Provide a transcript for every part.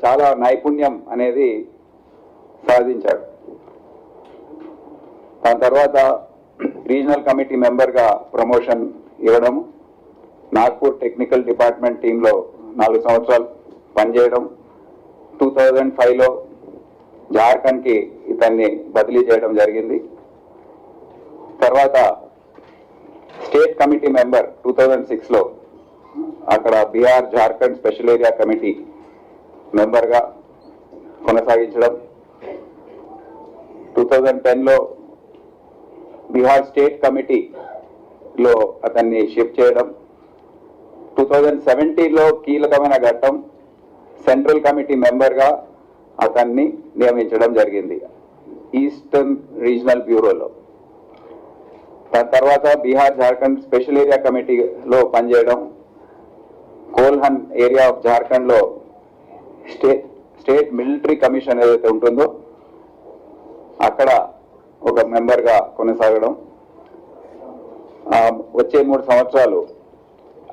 చాలా నైపుణ్యం అనేది సాధించాడు. దాని తర్వాత రీజనల్ కమిటీ మెంబర్గా ప్రమోషన్ ఇవ్వడం, నాగ్పూర్ టెక్నికల్ డిపార్ట్మెంట్ టీంలో 4 సంవత్సరాలు పనిచేయడం, 2005లో జార్ఖండ్కి ఇతన్ని బదిలీ చేయడం జరిగింది. తర్వాత స్టేట్ కమిటీ మెంబర్ 2006లో అక్కడ Bihar Jharkhand special area committee మెంబర్గా కొనసాగించడం, 2010లో బీహార్ స్టేట్ కమిటీలో అతన్ని షిఫ్ట్ చేయడం, 2017లో కీలకమైన ఘట్టం సెంట్రల్ కమిటీ మెంబర్గా అతన్ని నియమించడం జరిగింది ఈస్టర్న్ రీజనల్ బ్యూరోలో. దాని తర్వాత బీహార్ జార్ఖండ్ స్పెషల్ ఏరియా కమిటీలో పనిచేయడం, కోల్హన్ ఏరియా ఆఫ్ జార్ఖండ్లో స్టేట్ మిలిటరీ కమిషన్ ఏదైతే ఉంటుందో అక్కడ ఒక మెంబర్గా కొనసాగడం, వచ్చే 3 సంవత్సరాలు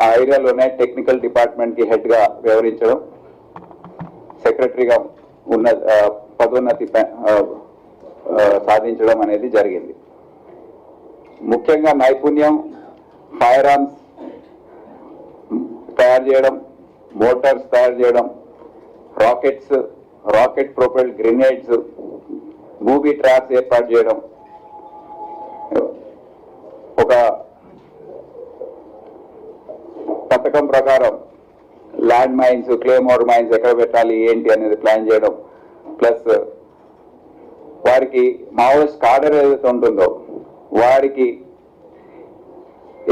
ఆ ఏరియాలోనే టెక్నికల్ డిపార్ట్మెంట్కి హెడ్గా వ్యవహరించడం, సెక్రటరీగా ఉన్న పదోన్నతి సాధించడం అనేది జరిగింది. ముఖ్యంగా నైపుణ్యం ఫైర్ ఆర్మ్స్ తయారు చేయడం, మోటార్స్ తయారు చేయడం, rocket propelled grenades, booby traps ఏర్పాటు చేయడం, ఒక పథకం ప్రకారం ల్యాండ్ మైన్స్, క్లేమోర్ మైన్స్ ఎక్కడ పెట్టాలి ఏంటి అనేది ప్లాన్ చేయడం, ప్లస్ వారికి మావోయిస్ట్ కార్డర్ ఏదైతే ఉంటుందో వారికి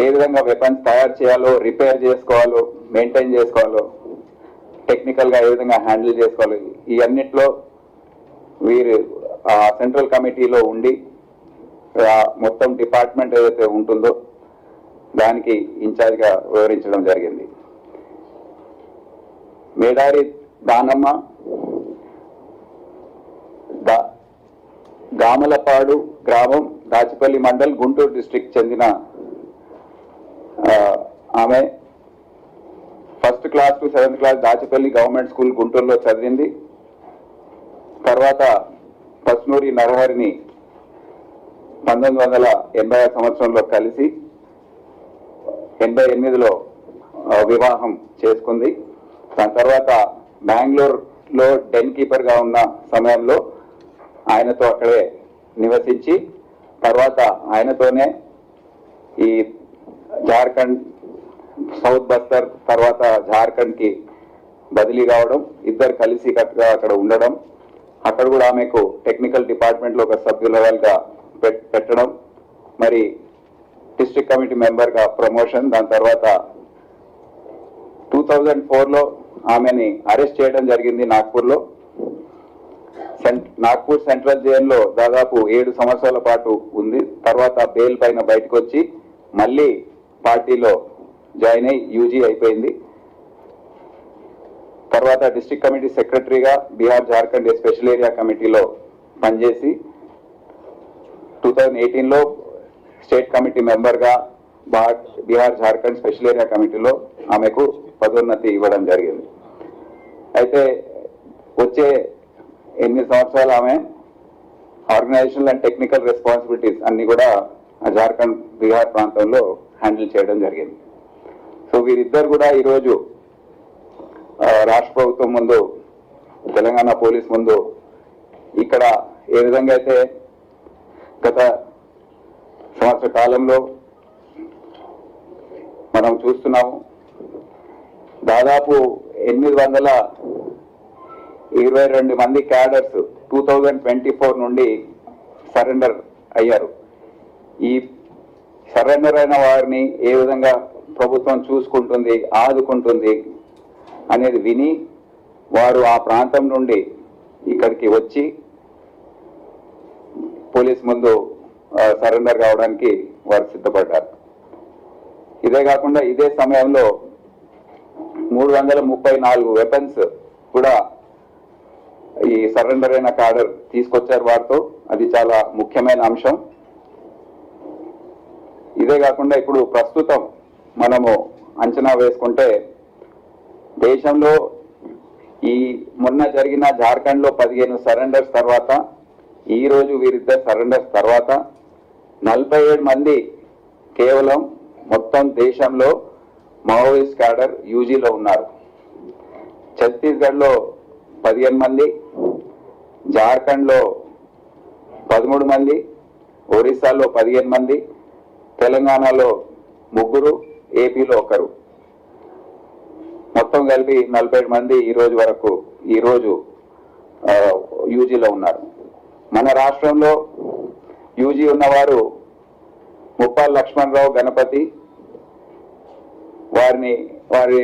ఏ విధంగా వెపన్స్ తయారు చేయాలో, రిపేర్ చేసుకోవాలో, మెయింటైన్ చేసుకోవాలో, టెక్నికల్గా ఏ విధంగా హ్యాండిల్ చేసుకోవాలి, ఈ అన్నిట్లో వీరు ఆ సెంట్రల్ కమిటీలో ఉండి మొత్తం డిపార్ట్మెంట్ ఏదైతే ఉంటుందో దానికి ఇన్ఛార్జ్గా వివరించడం జరిగింది. మేడారి దానమ్మ గామలపాడు గ్రామం, దాచిపల్లి మండల్, గుంటూరు డిస్ట్రిక్ట్ చెందిన ఆమె 1st class to 7th class Dachepalli government school గుంటూరులో చదివింది. తర్వాత పస్నూరి నరహరిని 1980 సంవత్సరంలో కలిసి 88లో వివాహం చేసుకుంది. దాని తర్వాత బెంగళూరులో డెన్ కీపర్గా ఉన్న సమయంలో ఆయనతో అక్కడే నివసించి తర్వాత ఆయనతోనే ఈ జార్ఖండ్, సౌత్ బస్తర్ తర్వాత జార్ఖండ్కి బదిలీ కావడం, ఇద్దరు కలిసి కట్టుగా అక్కడ ఉండడం, అక్కడ కూడా ఆమెకు టెక్నికల్ డిపార్ట్మెంట్లో ఒక సభ్యులుగా పెట్టడం, మరి డిస్ట్రిక్ట్ కమిటీ మెంబర్గా ప్రమోషన్. దాని తర్వాత 2004లో ఆమెని అరెస్ట్ చేయడం జరిగింది నాగ్పూర్లో. నాగ్పూర్ సెంట్రల్ జైల్లో దాదాపు 7 సంవత్సరాల పాటు ఉంది. తర్వాత బెయిల్ పైన బయటకు వచ్చి మళ్ళీ పార్టీలో జాయిన్ అయి యూజీ అయిపోయింది. తర్వాత డిస్ట్రిక్ట్ కమిటీ సెక్రటరీగా బీహార్ జార్ఖండ్ స్పెషల్ ఏరియా కమిటీలో పనిచేసి 2018లో స్టేట్ కమిటీ మెంబర్గా బీహార్ జార్ఖండ్ స్పెషల్ ఏరియా కమిటీలో ఆమెకు పదోన్నతి ఇవ్వడం జరిగింది. అయితే వచ్చే 8 సంవత్సరాలు ఆమె ఆర్గనైజేషనల్ అండ్ టెక్నికల్ రెస్పాన్సిబిలిటీస్ అన్ని కూడా జార్ఖండ్, బీహార్ ప్రాంతంలో హ్యాండిల్ చేయడం జరిగింది. సో వీరిద్దరు కూడా ఈరోజు రాష్ట్ర ప్రభుత్వం ముందు, తెలంగాణ పోలీస్ ముందు ఇక్కడ ఏ విధంగా అయితే గత సంవత్సర కాలంలో మనం చూస్తున్నాము, దాదాపు 822 మంది క్యాడర్స్ 2024 నుండి సరెండర్ అయ్యారు. ఈ సరెండర్ అయిన వారిని ఏ విధంగా ప్రభుత్వం చూసుకుంటుంది, ఆదుకుంటుంది అనేది విని వారు ఆ ప్రాంతం నుండి ఇక్కడికి వచ్చి పోలీస్ ముందు సరెండర్ కావడానికి వారు సిద్ధపడ్డారు. ఇదే కాకుండా ఇదే సమయంలో 334 వెపన్స్ కూడా ఈ సరెండర్ అయిన కార్డర్ తీసుకొచ్చారు వారితో. అది చాలా ముఖ్యమైన అంశం. ఇదే కాకుండా ఇప్పుడు ప్రస్తుతం మనము అంచనా వేసుకుంటే దేశంలో ఈ మొన్న జరిగిన జార్ఖండ్ లో 15 సరెండర్స్ తర్వాత, ఈ రోజు వీరిద్దరు సరెండర్స్ తర్వాత 47 మంది కేవలం మొత్తం దేశంలో మావోయిస్ట్ క్యాడర్ యూజీలో ఉన్నారు. ఛత్తీస్గఢ్ లో 15 మంది, జార్ఖండ్ లో 13 మంది, ఒరిస్సాలో 15 మంది, తెలంగాణలో 3, ఏపీలో 1, మొత్తం కలిపి 47 మంది ఈ రోజు యూజీలో ఉన్నారు. మన రాష్ట్రంలో యూజీ ఉన్నవారు ముప్పాల్ లక్ష్మణరావు, గణపతి, వారి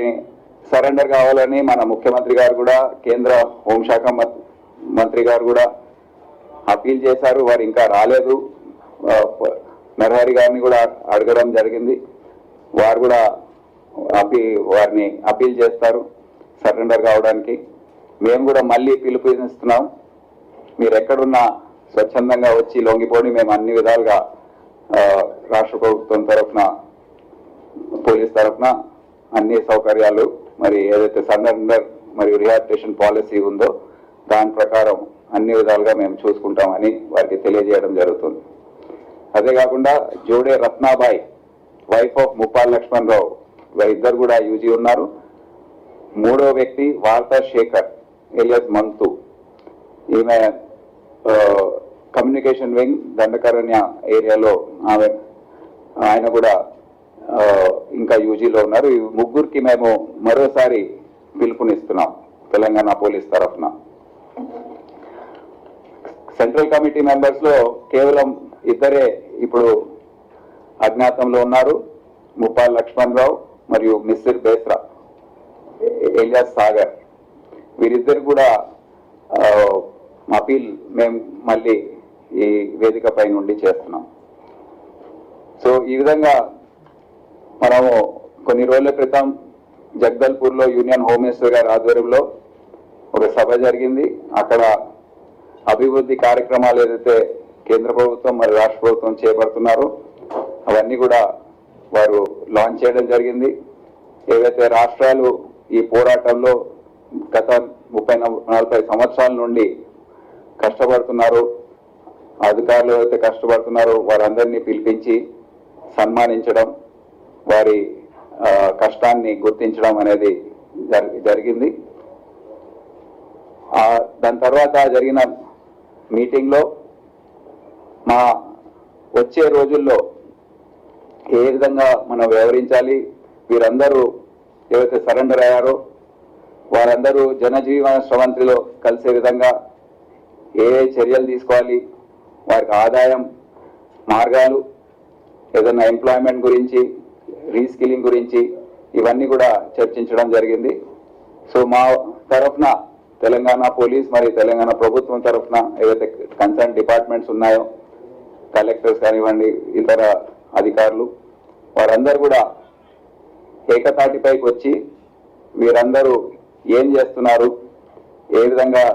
సరెండర్ కావాలని మన ముఖ్యమంత్రి గారు కూడా, కేంద్ర హోంశాఖ మంత్రి గారు కూడా అపీల్ చేశారు. వారు ఇంకా రాలేదు. నరహరి గారిని కూడా అడగడం జరిగింది. వారు కూడా వారిని అపీల్ చేస్తారు సరెండర్ కావడానికి. మేము కూడా మళ్ళీ పిలుపునిస్తున్నాం, మీరు ఎక్కడున్నా స్వచ్ఛందంగా వచ్చి లొంగిపోండి. మేము అన్ని విధాలుగా రాష్ట్ర ప్రభుత్వం తరఫున, పోలీస్ తరఫున అన్ని సౌకర్యాలు, మరి ఏదైతే సరెండర్ మరియు రిహాబిలిటేషన్ పాలసీ ఉందో దాని ప్రకారం అన్ని విధాలుగా మేము చూసుకుంటామని వారికి తెలియజేయడం జరుగుతుంది. అదే కాకుండా జోడే రత్నాబాయి, వైఫ్ ఆఫ్ ముప్పాల్ లక్ష్మణరావు, ఇద్దరు కూడా యూజీ ఉన్నారు. 3వ వ్యక్తి వార్తా శేఖర్ ఎలియాస్ మంతు, ఈమె కమ్యూనికేషన్ వింగ్ దండకారణ్య ఏరియాలో ఆయన కూడా ఇంకా యూజీలో ఉన్నారు. ఈ ముగ్గురికి మేము మరోసారి పిలుపునిస్తున్నాం తెలంగాణ పోలీస్ తరఫున. సెంట్రల్ కమిటీ మెంబర్స్ లో కేవలం 2 ఇప్పుడు అజ్ఞాతంలో ఉన్నారు, ముప్పాల్ లక్ష్మణరావు మరియు మిస్సిర్ బేస్రా ఎలియాస్ సాగర్. వీరిద్దరు కూడా అపీల్ మేము మళ్ళీ ఈ వేదిక పై నుండి చేస్తున్నాం. సో ఈ విధంగా మనము కొన్ని రోజుల క్రితం జగదల్పూర్ లో యూనియన్ హోమ్ మినిస్టర్ గారి ఆధ్వర్యంలో ఒక సభ జరిగింది. అక్కడ అభివృద్ధి కార్యక్రమాలు ఏదైతే కేంద్ర ప్రభుత్వం మరియు రాష్ట్ర ప్రభుత్వం చేపడుతున్నారో అవన్నీ కూడా వారు లాంచ్ చేయడం జరిగింది. ఏవైతే రాష్ట్రాలు ఈ పోరాటంలో గత 30-40 సంవత్సరాల నుండి కష్టపడుతున్నారో, అధికారులు ఏవైతే కష్టపడుతున్నారో వారందరినీ పిలిపించి సన్మానించడం, వారి కష్టాన్ని గుర్తించడం అనేది జరిగింది. దాని తర్వాత జరిగిన మీటింగ్ లో మా వచ్చే రోజుల్లో ఏ విధంగా మనం వ్యవహరించాలి, వీరందరూ ఏవైతే సరెండర్ అయ్యారో వారందరూ జనజీవన స్రవంతిలో కలిసే విధంగా ఏ చర్యలు తీసుకోవాలి, వారికి ఆదాయం మార్గాలు, ఏదైనా ఎంప్లాయ్మెంట్ గురించి, రీస్కిల్లింగ్ గురించి ఇవన్నీ కూడా చర్చించడం జరిగింది. సో మా తరఫున తెలంగాణ పోలీస్ మరియు తెలంగాణ ప్రభుత్వం తరఫున ఏవైతే కన్సర్న్ డిపార్ట్మెంట్స్ ఉన్నాయో, కలెక్టర్స్ కానివ్వండి, ఇతర అధికారులు, వారందరూ కూడా ఏకతాటిపైకి వచ్చి వీరందరూ ఏం చేస్తున్నారు, ఏ విధంగా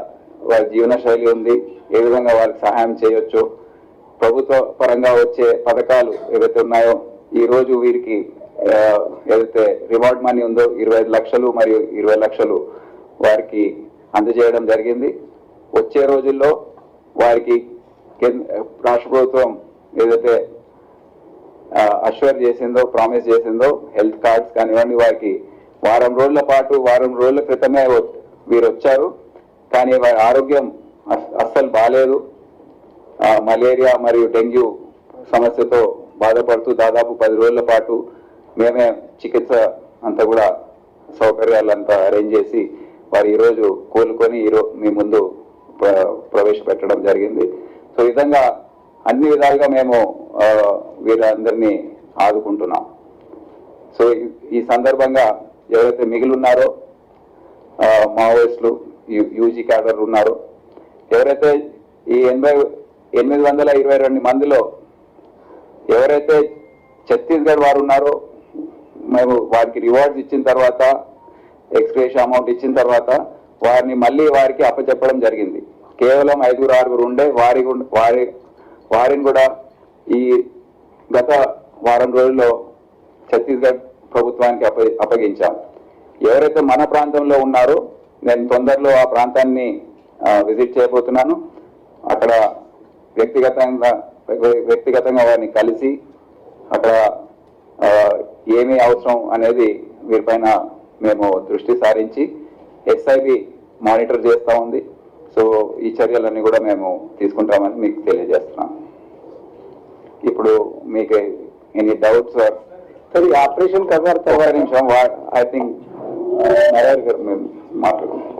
వారి జీవన శైలి ఉంది, ఏ విధంగా వారికి సహాయం చేయొచ్చు, ప్రభుత్వ పరంగా వచ్చే పథకాలు ఏవైతే ఉన్నాయో, ఈ రోజు వీరికి ఏదైతే రివార్డ్ మనీ ఉందో 25 లక్షలు మరియు 20 లక్షలు వారికి అందజేయడం జరిగింది. వచ్చే రోజుల్లో వారికి రాష్ట్ర ప్రభుత్వం ఏదైతే అష్యూర్ చేసిందో, ప్రామిస్ చేసిందో, హెల్త్ కార్డ్స్ కానివ్వండి, వారికి వారం రోజుల క్రితమే వీరు వచ్చారు, కానీ వారి ఆరోగ్యం అస్సలు బాలేదు. మలేరియా మరియు డెంగ్యూ సమస్యతో బాధపడుతూ దాదాపు 10 రోజుల పాటు మేమే చికిత్స అంతా కూడా సౌకర్యాలంతా అరేంజ్ చేసి వారు ఈరోజు కోలుకొని మీ ముందు ప్రవేశపెట్టడం జరిగింది. సో ఈ విధంగా అన్ని విధాలుగా మేము వీరందరినీ ఆదుకుంటున్నాం. సో ఈ సందర్భంగా ఎవరైతే మిగిలిన్నారో మావోయిస్టులు, యూజీ క్యాడర్ ఉన్నారో, ఎవరైతే ఈ 822 మందిలో ఎవరైతే ఛత్తీస్గఢ్ వారు ఉన్నారో, మేము వారికి రివార్డ్స్ ఇచ్చిన తర్వాత, ఎక్స్గ్రేషన్ అమౌంట్ ఇచ్చిన తర్వాత వారిని మళ్ళీ వారికి అప్పచెప్పడం జరిగింది. కేవలం 5-6 ఉండే వారిని కూడా ఈ గత వారం రోజుల్లో ఛత్తీస్గఢ్ ప్రభుత్వానికి అప్పగించాం. ఎవరైతే మన ప్రాంతంలో ఉన్నారో నేను తొందరలో ఆ ప్రాంతాన్ని విజిట్ చేయబోతున్నాను. అక్కడ వ్యక్తిగతంగా వారిని కలిసి అక్కడ ఏమీ అవసరం అనేది వీరిపైన మేము దృష్టి సారించి ఎస్ఐబి మానిటర్ చేస్తూ ఉంది. సో ఈ చర్యలన్నీ కూడా మేము తీసుకుంటామని మీకు తెలియజేస్తున్నాం. ఇప్పుడు మీకు ఎనీ డౌట్స్ సరే ఆపరేషన్ కవర్ నిమిషం ఐ థింక్ నారాయణ గారు మేము మాట్లాడుకుంటాం.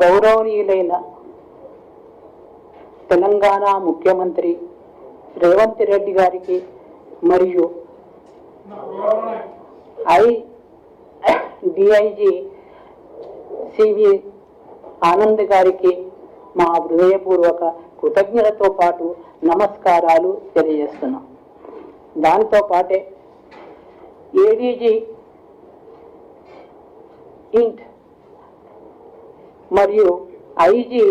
గౌరవనీయులైన తెలంగాణ ముఖ్యమంత్రి రేవంత్ రెడ్డి గారికి మరియు డిఐజీ సివి ఆనంద్ గారికి మా హృదయపూర్వక కృతజ్ఞతతో పాటు నమస్కారాలు తెలియజేస్తున్నాం. దానితో పాటే ఏడీజీ ఇంట్ మరియు ఐజీ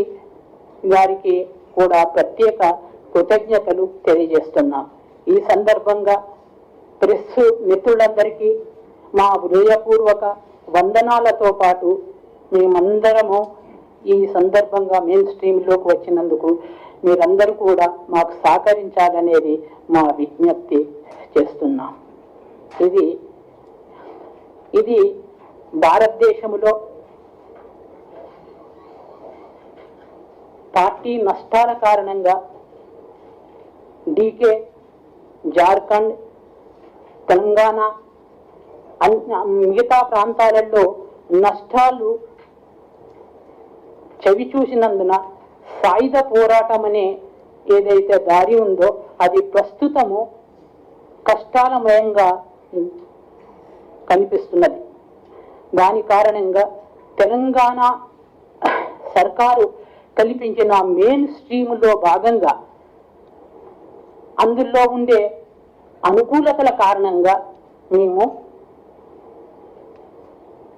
గారికి కూడా ప్రత్యేక కృతజ్ఞతలు తెలియజేస్తున్నాం. ఈ సందర్భంగా ప్రెస్ మిత్రులందరికీ మా హృదయపూర్వక వందనాలతో పాటు మేమందరము ఈ సందర్భంగా మెయిన్ స్ట్రీమ్లోకి వచ్చినందుకు మీరందరూ కూడా మాకు సహకరించాలనేది మా విజ్ఞప్తి చేస్తున్నాం. ఇది భారతదేశంలో పార్టీ నష్టాల కారణంగా డీకే, జార్ఖండ్, తెలంగాణ మిగతా ప్రాంతాలలో నష్టాలు చవి చూసినందున సాయుధ పోరాటం అనే ఏదైతే దారి ఉందో అది ప్రస్తుతము కష్టాలమయంగా కనిపిస్తున్నది. దాని కారణంగా తెలంగాణ సర్కారు కల్పించిన మెయిన్ స్ట్రీమ్లో భాగంగా అందులో ఉండే అనుకూలతల కారణంగా మేము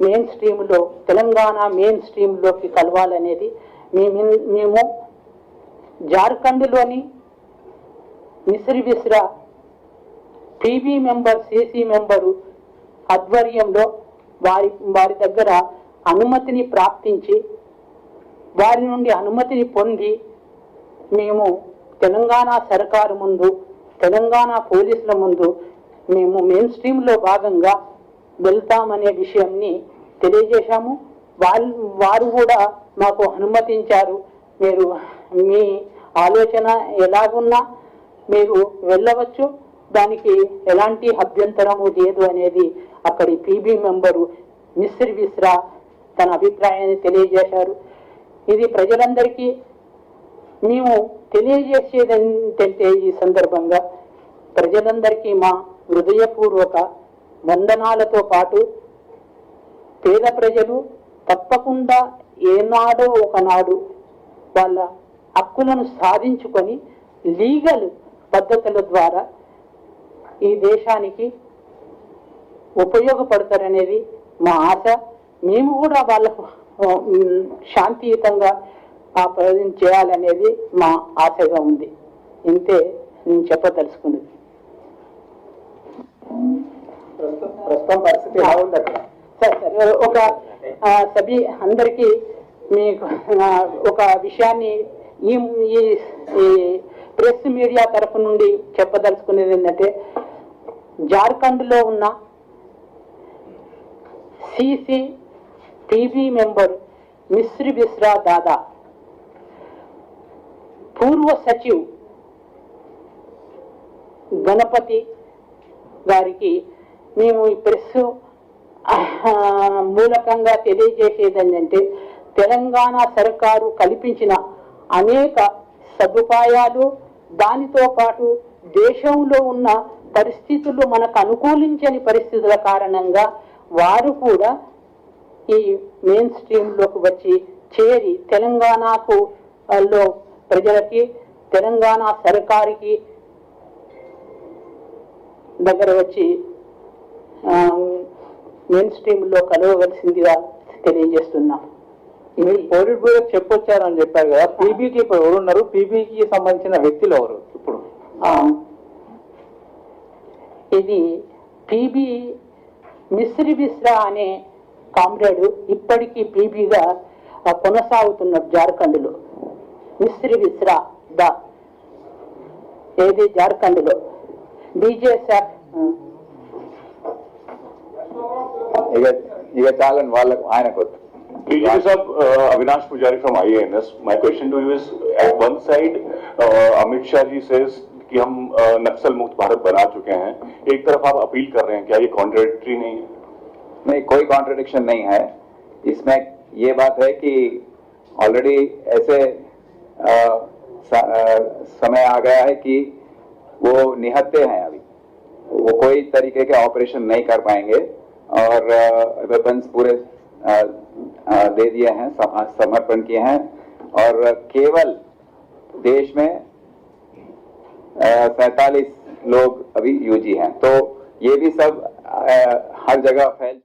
మెయిన్ స్ట్రీమ్లో తెలంగాణ మెయిన్ స్ట్రీమ్లోకి కలవాలనేది మేము జార్ఖండ్లోని Misir Besra PB member CC member ఆధ్వర్యంలో వారి దగ్గర అనుమతిని ప్రాప్తించి వారి నుండి అనుమతిని పొంది మేము తెలంగాణ సర్కారు ముందు, తెలంగాణ పోలీసుల ముందు మేము మెయిన్ స్ట్రీమ్లో భాగంగా వెళ్తామనే విషయాన్ని తెలియజేశాము. వారు కూడా మాకు అనుమతించారు. మీరు మీ ఆలోచన ఎలాగున్నా మీరు వెళ్ళవచ్చు, దానికి ఎలాంటి అభ్యంతరము లేదు అనేది అక్కడి పీబీ మెంబరు మిశ్రి బిస్రా తన అభిప్రాయాన్ని తెలియజేశారు. ఇది ప్రజలందరికీ మేము తెలియజేసేది ఏంటంటే ఈ సందర్భంగా ప్రజలందరికీ మా హృదయపూర్వక వందనాలతో పాటు పేద ప్రజలు తప్పకుండా ఏనాడో ఒకనాడు వాళ్ళ హక్కులను సాధించుకొని లీగల్ పద్ధతుల ద్వారా ఈ దేశానికి ఉపయోగపడతారనేది మా ఆశ. మేము కూడా వాళ్ళకు శాంతియుతంగా ఆ ప్రయోజనం చేయాలనేది మా ఆశగా ఉంది. ఇంతే నేను చెప్పదలుచుకున్నది. ప్రస్తుతం పరిస్థితి ఎలా ఉంది అక్కడ? సరే, ఒక సభ్యు అందరికీ మీకు ఒక విషయాన్ని ఈ ప్రెస్ మీడియా తరఫు నుండి చెప్పదలుచుకునేది ఏంటంటే, జార్ఖండ్లో ఉన్న CC PB member misri Bisra దాదా, పూర్వ సచివ్ గణపతి గారికి మేము ఈ ప్రెస్ మూలకంగా తెలియజేసేది ఏంటంటే, తెలంగాణ సర్కారు కల్పించిన అనేక సదుపాయాలు, దానితో పాటు దేశంలో ఉన్న పరిస్థితులు మనకు అనుకూలించని పరిస్థితుల కారణంగా వారు కూడా ఈ మెయిన్ స్ట్రీమ్లోకి వచ్చి చేరి తెలంగాణకు లో ప్రజలకి, తెలంగాణ సర్కారుకి దగ్గర వచ్చి మెయిన్ స్ట్రీమ్లో కలవవలసిందిగా తెలియజేస్తున్నాం. మీరు పోలిట్ బ్యూరో చెప్పొచ్చారని చెప్పారు కదా, పీబీకి ఇప్పుడు ఎవరున్నారు, పీబీకి సంబంధించిన వ్యక్తులు ఎవరు ఇప్పుడు? ఆ, ఇది పిబి మిశ్రీ బిశ్రా అనే కామ్రేడ్ ఇప్పటికీ పీబీగా కొనసాగుతున్నాడు జార్ఖండ్లో. మిశ్రీ బిశ్రా ఏది జార్ఖండ్లో బీజేఎస్ఎఫ్. ఇక చాలని వాళ్ళకు ఆయనకు వద్దు. DGP Sahab, Avinash Pujari from IANS. My question to you is, at one side, Amit Shah ji says कि हम नक्सल मुक्त भारत बना चुके हैं, एक तरफ आप अपील कर रहे हैं, क्या ये कॉन्ट्रडिक्टरी नहीं है? नहीं, कोई कॉन्ट्रडिक्शन नहीं है इसमें। ये बात है कि ऑलरेडी ऐसे समय आ गया है कि वो निहत्थे हैं, अभी वो कोई तरीके के ऑपरेशन नहीं कर पाएंगे और वेपन्स पूरे दे दिए हैं, समर्पण किए हैं और केवल देश में 47 लोग अभी यूजी हैं। तो ये भी सब हर जगह फैल